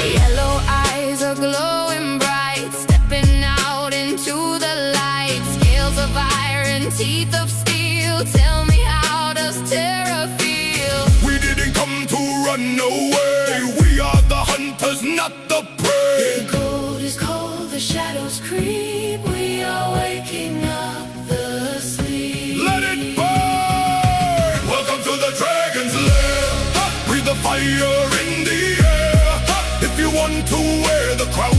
Yellow eyes are glowing bright, stepping out into the light. Scales of iron, teeth of steel. Tell me, how does terror feel? We didn't come to run away. We are the hunters, not the prey. The cold is cold, the shadows creep. We are waking up the sleep. Let it burn! Welcome to the dragon's lair. Breathe the fire in the air. If you want to wear the crown